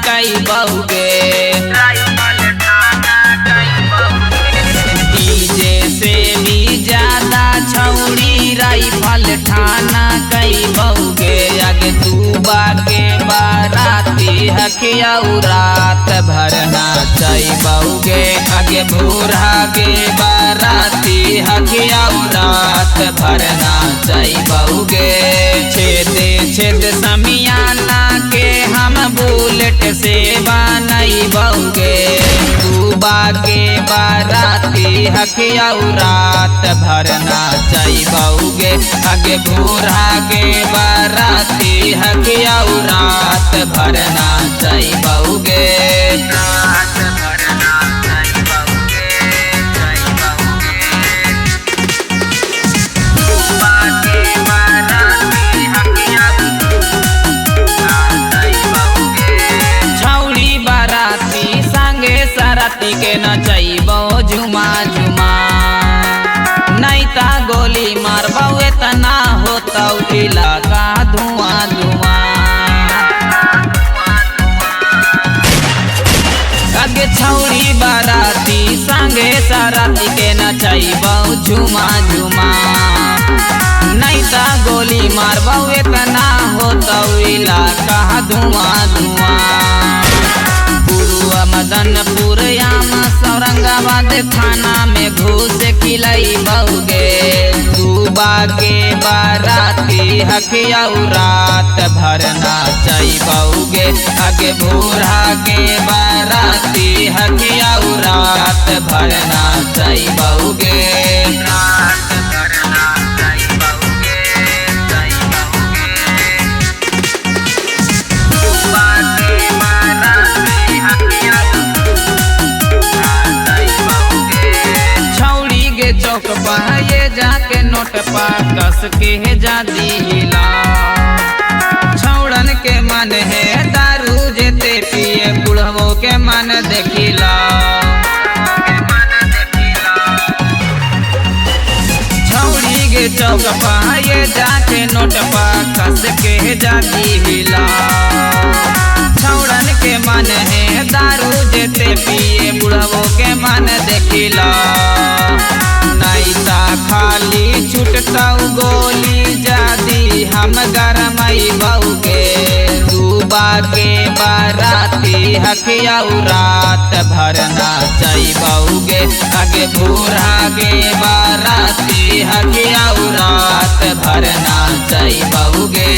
कई बहुगे डीजे से भी ज्यादा छौड़ी राइफल ठाना कई बहुगे। आगे दूबा के बाराती हकिया रात भर नाचई बहुगे। आगे भूरा के बाराती हकिया रात भर नाचई बहुगे। छेदे छेद समियाना के हम बुलेट से बनई बहुगे। दूबा के बाराती हकिया रात भर नाचई बहुगे। आगे भूरा के बाराती हकिया रात भर नाचई बहुगे। के नचैबो झुमा झुमा नहीं ता गोली मारबो इतना होता इलाका धुआं धुआं। आगे छौड़ी बाराती संगे साराती के नचैबो झुमा झुमा नहीं ता गोली मारबो इतना होता इलाका धुआं धुआं। मदनपुर यामा औरंगाबाद थाना में घूस खिलाई बहुगे। दूबा के बाराती हकिया रात भर नाचई बहुगे। आगे भूरा के बाराती हकिया रात भर नाचई बहुगे। चौक ये जाके नोट पा कस के जादी हिला। छौड़न के मन है दारू जेते पिए बुढ़वो के मन देखिला। छौड़ी गे चौक ये जाके नोट पा कस के जादी हिला। छौड़न के मन है दारू जेते पिए बुढ़वो के मन देखिला। नैता खाली छुटता गोली जादी हम गरमई बहुगे। दूबा के बाराती हकिया रात भर नाचई बहुगे। आगे भूरा के बाराती हकिया रात भर नाचई बहुगे।